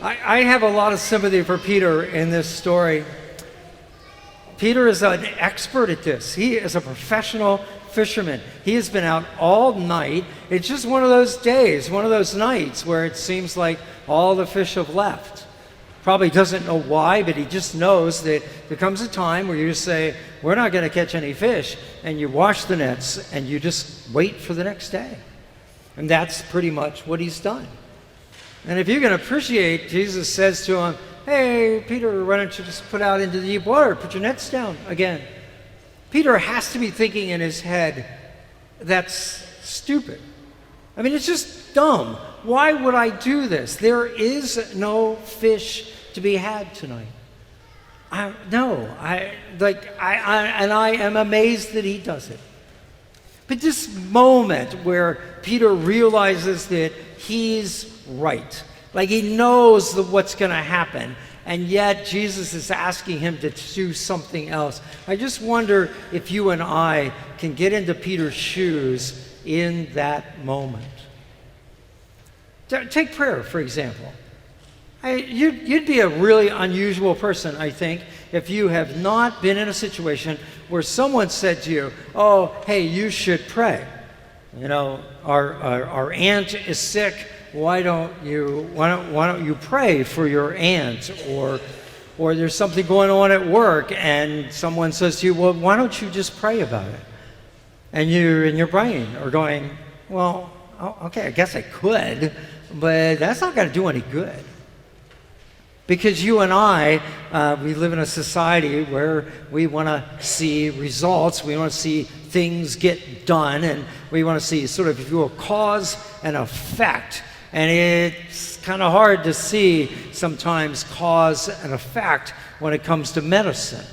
I have a lot of sympathy for Peter in this story. Peter is an expert at this. He is a professional fisherman. He has been out all night. It's just one of those days, one of those nights where it seems like all the fish have left. Probably doesn't know why, but he just knows that there comes a time where you just say, we're not going to catch any fish, and you wash the nets and you just wait for the next day. And that's pretty much what he's done. And if you can appreciate, Jesus says to him, hey, Peter, why don't you just put out into the deep water, put your nets down again. Peter has to be thinking in his head, that's stupid. I mean, it's just dumb. Why would I do this? There is no fish to be had tonight. I am amazed that he does it. But this moment where Peter realizes that he's right, like he knows what's going to happen, and yet Jesus is asking him to do something else. I just wonder if you and I can get into Peter's shoes in that moment. Take prayer, for example. You'd be a really unusual person, I think, if you have not been in a situation where someone said to you, oh, hey, you should pray. You know, our aunt is sick. Why don't you pray for your aunt? Or there's something going on at work and someone says to you, well, why don't you just pray about it? And you in your brain are going, well, okay, I guess I could, but that's not going to do any good. Because you and I, we live in a society where we want to see results, we want to see things get done, and we want to see sort of, if you will, cause and effect. And it's kind of hard to see sometimes cause and effect when it comes to medicine.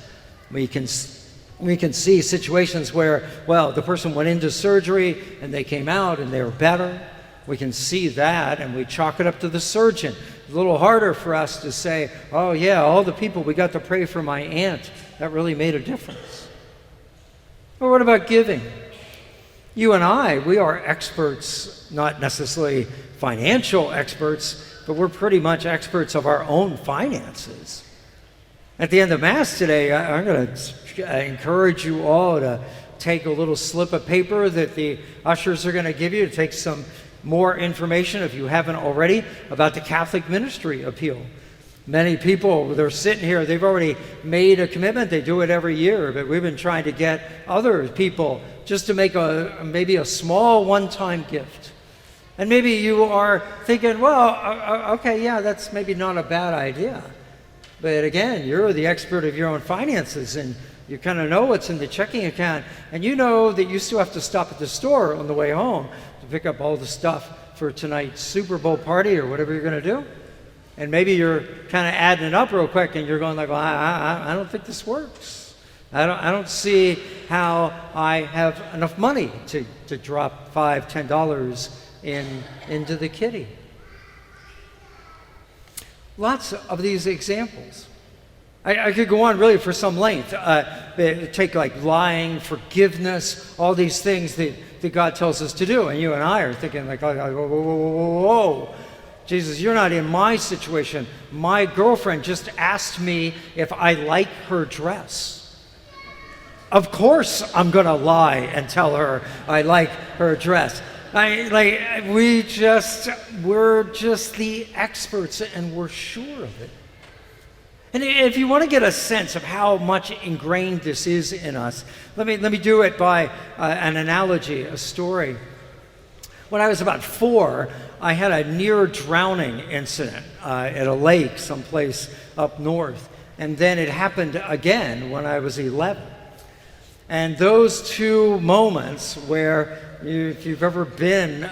We can see situations where, well, the person went into surgery and they came out and they were better. We can see that and we chalk it up to the surgeon. It's a little harder for us to say, oh yeah, all the people we got to pray for my aunt, that really made a difference. But what about giving? You and I, we are experts, not necessarily financial experts, but we're pretty much experts of our own finances. At the end of Mass today, I'm going to encourage you all to take a little slip of paper that the ushers are going to give you to take some more information, if you haven't already, about the Catholic Ministry Appeal. Many people, they're sitting here, they've already made a commitment. They do it every year, but we've been trying to get other people just to make maybe a small one-time gift. And maybe you are thinking, well, okay, yeah, that's maybe not a bad idea. But again, you're the expert of your own finances, and you kind of know what's in the checking account, and you know that you still have to stop at the store on the way home to pick up all the stuff for tonight's Super Bowl party or whatever you're going to do. And maybe you're kind of adding it up real quick, and you're going like, well, I don't think this works. I don't see how I have enough money to drop $5, $10 into the kitty. Lots of these examples. I could go on really for some length. Take like lying, forgiveness, all these things that God tells us to do. And you and I are thinking like, whoa. Jesus, you're not in my situation. My girlfriend just asked me if I like her dress. Of course I'm going to lie and tell her I like her dress. We're just the experts, and we're sure of it. And if you want to get a sense of how much ingrained this is in us, let me do it by an analogy, a story. When I was about 4, I had a near drowning incident at a lake someplace up north. And then it happened again when I was 11. And those two moments where if you've ever been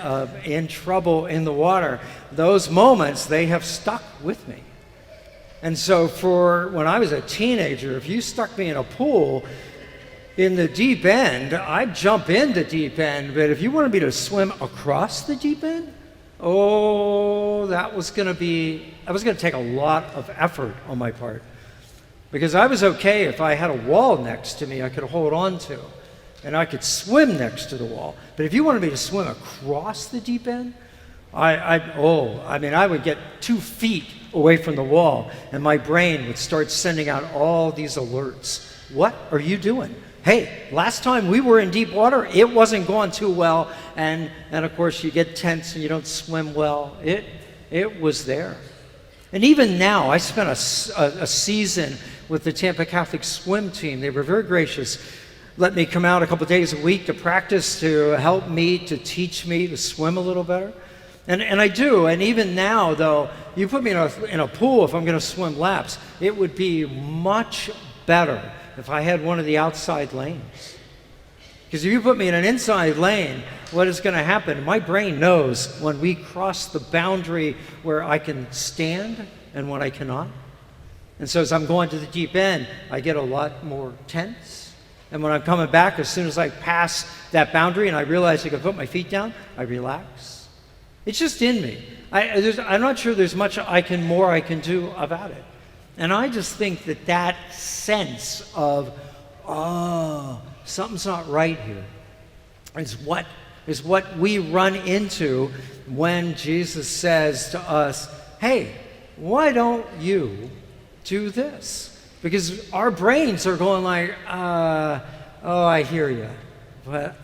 in trouble in the water, those moments, they have stuck with me. And so for when I was a teenager, if you stuck me in a pool in the deep end, I'd jump in the deep end. But if you wanted me to swim across the deep end, that was going to take a lot of effort on my part. Because I was okay if I had a wall next to me I could hold on to, and I could swim next to the wall. But if you wanted me to swim across the deep end, I would get 2 feet away from the wall, and my brain would start sending out all these alerts. What are you doing? Hey, last time we were in deep water, it wasn't going too well, and of course you get tense and you don't swim well. It was there. And even now, I spent a season with the Tampa Catholic swim team. They were very gracious. Let me come out a couple days a week to practice, to help me, to teach me to swim a little better. And I do. And even now, though, you put me in a pool, if I'm going to swim laps, it would be much better if I had one of the outside lanes. Because if you put me in an inside lane, what is going to happen? My brain knows when we cross the boundary where I can stand and when I cannot. And so as I'm going to the deep end, I get a lot more tense. And when I'm coming back, as soon as I pass that boundary and I realize I can put my feet down, I relax. It's just in me. I'm not sure there's much more I can do about it. And I just think that sense of, something's not right here, is what we run into when Jesus says to us, hey, why don't you do this? Because our brains are going like, I hear you, but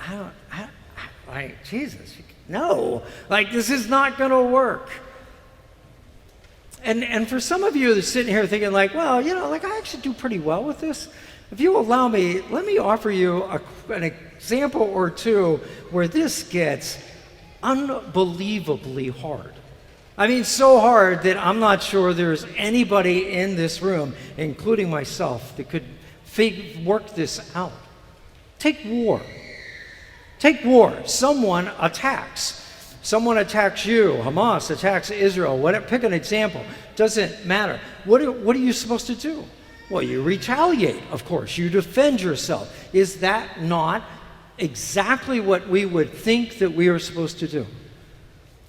Jesus, no, like this is not going to work. And for some of you that are sitting here thinking like, well, I actually do pretty well with this. If you allow me, let me offer you an example or two where this gets unbelievably hard. I mean, so hard that I'm not sure there's anybody in this room, including myself, that could work this out. Take war. Take war. Someone attacks. Someone attacks you. Hamas attacks Israel. Pick an example. Doesn't matter. What are you supposed to do? Well, you retaliate, of course. You defend yourself. Is that not exactly what we would think that we are supposed to do?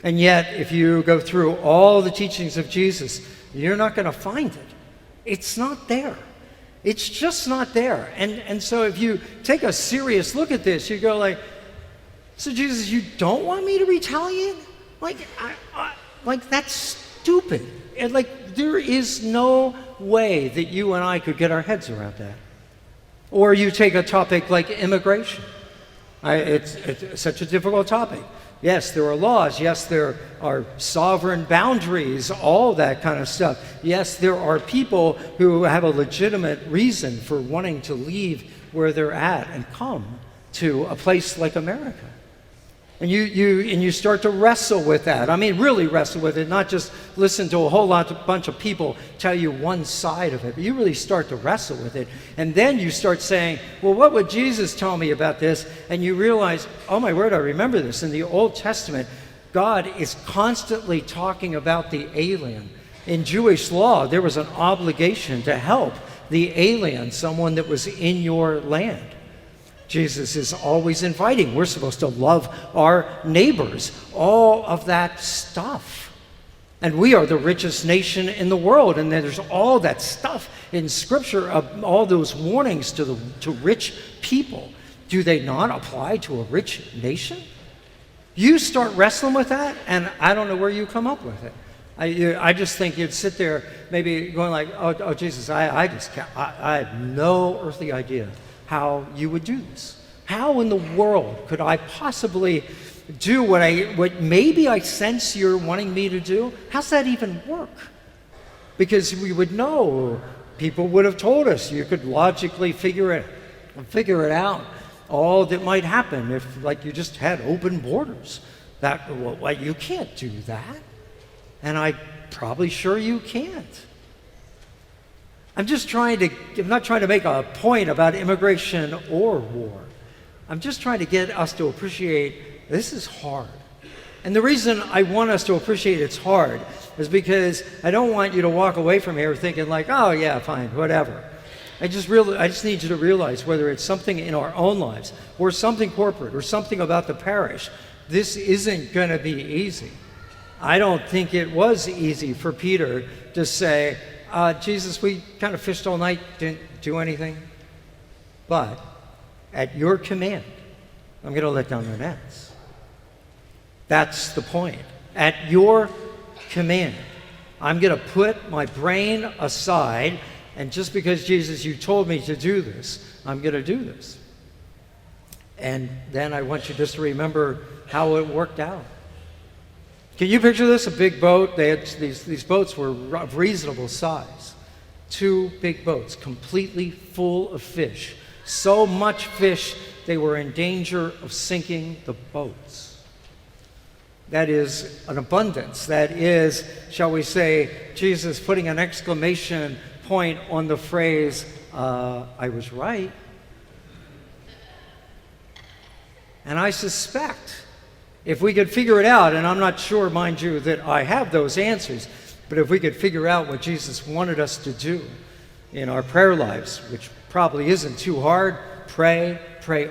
And yet, if you go through all the teachings of Jesus, you're not going to find it. It's not there. It's just not there. And so if you take a serious look at this, you go like, so Jesus, you don't want me to retaliate? Like that's stupid. And there is no way that you and I could get our heads around that. Or you take a topic like immigration. It's such a difficult topic. Yes, there are laws. Yes, there are sovereign boundaries, all that kind of stuff. Yes, there are people who have a legitimate reason for wanting to leave where they're at and come to a place like America. And you start to wrestle with that. I mean, really wrestle with it, not just listen to a bunch of people tell you one side of it, but you really start to wrestle with it. And then you start saying, well, what would Jesus tell me about this? And you realize, oh my word, I remember this. In the Old Testament, God is constantly talking about the alien. In Jewish law, there was an obligation to help the alien, someone that was in your land. Jesus is always inviting. We're supposed to love our neighbors, all of that stuff. And we are the richest nation in the world, and there's all that stuff in Scripture, of all those warnings to rich people. Do they not apply to a rich nation? You start wrestling with that, and I don't know where you come up with it. I just think you'd sit there maybe going like, oh Jesus, I have no earthly idea how you would do this. How in the world could I possibly do what maybe I sense you're wanting me to do? How's that even work? Because we would know, people would have told us, you could logically figure it out, all that might happen if you just had open borders. You can't do that. And I'm probably sure you can't. I'm not trying to make a point about immigration or war. I'm just trying to get us to appreciate this is hard. And the reason I want us to appreciate it's hard is because I don't want you to walk away from here thinking like, oh yeah, fine, whatever. I just need you to realize, whether it's something in our own lives or something corporate or something about the parish, this isn't going to be easy. I don't think it was easy for Peter to say, Jesus, we kind of fished all night, didn't do anything. But at your command, I'm going to let down the nets. That's the point. at your command. I'm going to put my brain aside, and just because, Jesus, you told me to do this, I'm going to do this. And then I want you just to remember how it worked out. Can you picture this? A big boat. They had these boats were of reasonable size. 2 big boats, completely full of fish. So much fish, they were in danger of sinking the boats. That is an abundance. That is, shall we say, Jesus putting an exclamation point on the phrase, I was right. And I suspect if we could figure it out, and I'm not sure, mind you, that I have those answers, but if we could figure out what Jesus wanted us to do in our prayer lives, which probably isn't too hard, pray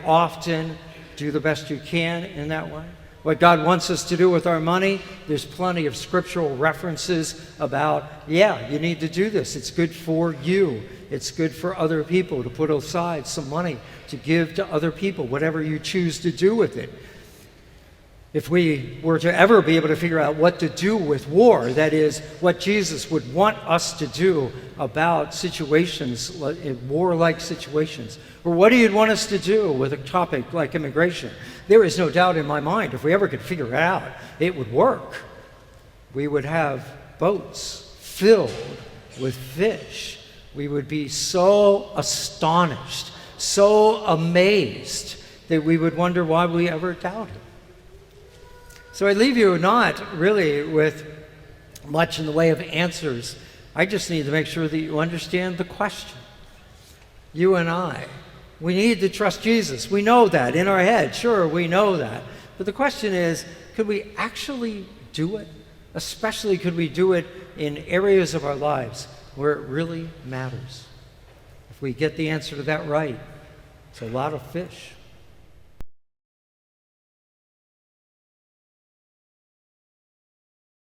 often, do the best you can in that way. What God wants us to do with our money, there's plenty of scriptural references about, yeah, you need to do this. It's good for you. It's good for other people to put aside some money to give to other people, whatever you choose to do with it. If we were to ever be able to figure out what to do with war, that is, what Jesus would want us to do about situations, war-like situations, or what he'd want us to do with a topic like immigration, there is no doubt in my mind, if we ever could figure it out, it would work. We would have boats filled with fish. We would be so astonished, so amazed, that we would wonder why we ever doubted. So I leave you not really with much in the way of answers. I just need to make sure that you understand the question. You and I, we need to trust Jesus. We know that in our head. Sure, we know that. But the question is, could we actually do it? Especially, could we do it in areas of our lives where it really matters? If we get the answer to that right, it's a lot of fish.